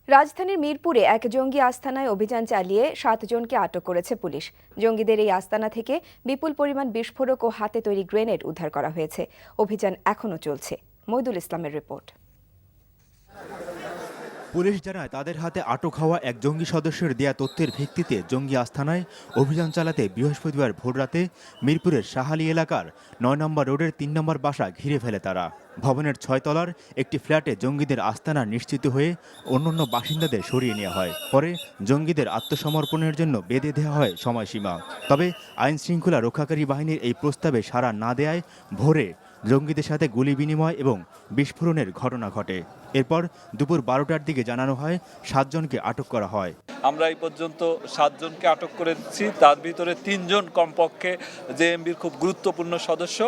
রাজধানীর মিরপুরে এক জঙ্গি আস্তানায় অভিযান চালিয়ে ৭ জনকে আটক করেছে পুলিশ। জঙ্গিদের এই আস্তানা থেকে বিপুল পরিমাণ বিস্ফোরক ও হাতে তৈরি গ্রেনেড উদ্ধার করা হয়েছে। অভিযান এখনও চলছে। মইদুল ইসলামের রিপোর্ট। পুলিশ জানায় তাদের হাতে আটক হওয়া এক জঙ্গি সদস্যের দেয়া তথ্যের ভিত্তিতে জঙ্গি আস্তানায় অভিযান চালাতে বৃহস্পতিবার ভোররাতে মিরপুরের শাহালি এলাকার ৯ নম্বর রোডের ৩ নম্বর বাসা ঘিরে ফেলে তারা। ভবনের ৬ তলার একটি ফ্ল্যাটে জঙ্গিদের আস্তানা নিশ্চিত হয়ে অন্যান্য বাসিন্দাদের সরিয়ে নেওয়া হয়। পরে জঙ্গিদের আত্মসমর্পণের জন্য বেঁধে দেওয়া হয় সময়সীমা। তবে আইন শৃঙ্খলা রক্ষাকারী বাহিনীর এই প্রস্তাবে সাড়া না দেয়ায় ভোরে জঙ্গিদের সাথে গুলি বিনিময় এবং বিস্ফোরণের ঘটনা ঘটে। এরপর দুপুর ১২টার দিকে জানানো হয় ৭ জনকে আটক করা হয়। আমরা এই পর্যন্ত ৭ জনকে আটক করেছি, তার ভিতরে ৩ জন কমপক্ষে জেএমবির খুব গুরুত্বপূর্ণ সদস্য,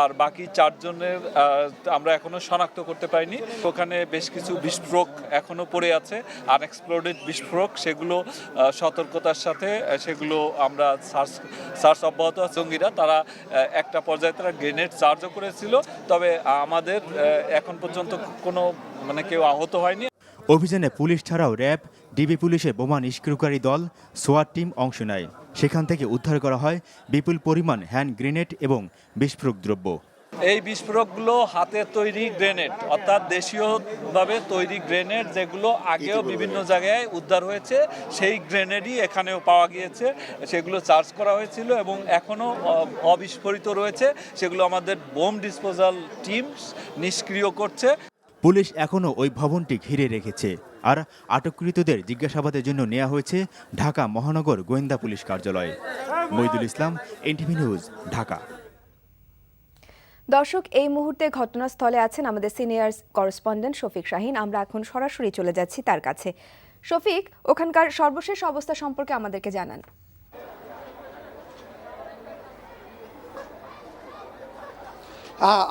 আর বাকি ৪ জনের আমরা এখনো শনাক্ত করতে পারিনি। ওখানে বেশ কিছু বিস্ফোরক এখনো পড়ে আছে, আনএক্সপ্লোডেড বিস্ফোরক, সেগুলো সতর্কতার সাথে সেগুলো আমরা সার্চ অব্যাহত আছে। জঙ্গিরা তারা একটা পর্যায়ে তারা গ্রেনেড চার্জও করেছিল, তবে আমাদের এখন পর্যন্ত কোনো কেউ আহত হয়নি। অভিযানে পুলিশ ছাড়াও র্যাব, ডিবি পুলিশের বোমা নিষ্ক্রিয়কারী দল, সোয়াট টিম অংশ নেয়। সেখান থেকে উদ্ধার করা হয় বিপুল পরিমাণ হ্যান্ড গ্রেনেড এবং বিস্ফোরক দ্রব্য। এই বিস্ফোরকগুলো হাতে তৈরি গ্রেনেড, অর্থাৎ দেশীয়ভাবে তৈরি গ্রেনেড, যেগুলো আগেও বিভিন্ন জায়গায় উদ্ধার হয়েছে, সেই গ্রেনেডই এখানেও পাওয়া গিয়েছে। সেগুলো চার্জ করা হয়েছিল এবং এখনও অবিস্ফোরিত রয়েছে, সেগুলো আমাদের বোম ডিসপোজাল টিম নিষ্ক্রিয় করছে। পুলিশ এখনও ওই ভবনটি ঘিরে রেখেছে। আর আটককৃতদের জিজ্ঞাসাবাদের জন্য নেওয়া হয়েছে ঢাকা মহানগর গোয়েন্দা পুলিশ কার্যালয়ে। মইদুল ইসলাম, এনটিভি নিউজ, ঢাকা। দর্শক, এই মুহূর্তে ঘটনাস্থলে আছেন আমাদের সিনিয়র করেসপন্ডেন্ট শফিক শাহীন। আমরা এখন সরাসরি চলে যাচ্ছি তার কাছে। শফিক, ওখানকার সর্বশেষ অবস্থা সম্পর্কে আমাদেরকে জানান।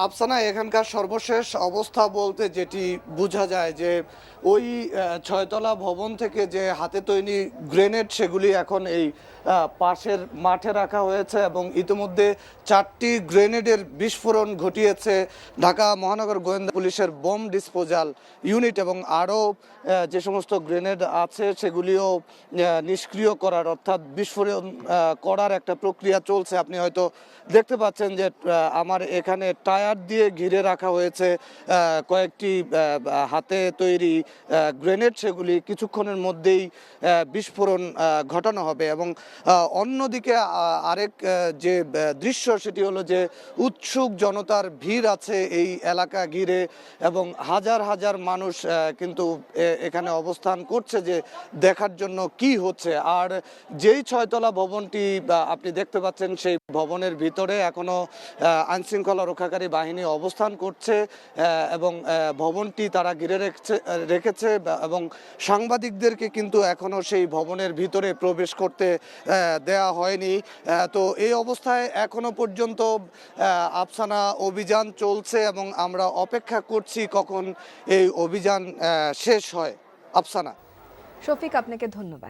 আফসানা, এখানকার সর্বশেষ অবস্থা বলতে যেটি বোঝা যায় যে ওই ৬তলা ভবন থেকে যে হাতে তৈরি গ্রেনেড, সেগুলি এখন এই পাশের মাঠে রাখা হয়েছে এবং ইতিমধ্যে ৪টি গ্রেনেডের বিস্ফোরণ ঘটিয়েছে ঢাকা মহানগর গোয়েন্দা পুলিশের বোম ডিসপোজাল ইউনিট, এবং আরও যে সমস্ত গ্রেনেড আছে সেগুলিও নিষ্ক্রিয় করার, অর্থাৎ বিস্ফোরণ করার একটা প্রক্রিয়া চলছে। আপনি হয়তো দেখতে পাচ্ছেন যে আমার এখানে টায়ার দিয়ে ঘিরে রাখা হয়েছে কয়েকটি হাতে তৈরি গ্রেনেড, সেগুলি কিছুক্ষণের মধ্যেই বিস্ফোরণ ঘটানো হবে। এবং অন্যদিকে আরেক যে দৃশ্য, সেটি হলো যে উৎসুক জনতার ভিড় আছে এই এলাকা ঘিরে, এবং হাজার হাজার মানুষ কিন্তু এখানে অবস্থান করছে যে দেখার জন্য কি হচ্ছে। আর যেই ৬তলা ভবনটি আপনি দেখতে পাচ্ছেন, সেই ভবনের ভিতরে এখনো আইনশৃঙ্খলা রক্ষাকারী বাহিনী অবস্থান করছে এবং ভবনটি তারা ঘিরে রেখেছে এবং সাংবাদিকদেরকে কিন্তু এখনো সেই ভবনের ভিতরে প্রবেশ করতে দেয়া হয়নি। তো এই অবস্থায় এখনো পর্যন্ত আফসানা অভিযান চলছে এবং আমরা অপেক্ষা করছি কখন এই অভিযান শেষ হয়। আফসানা। শফিক, আপনাকে ধন্যবাদ।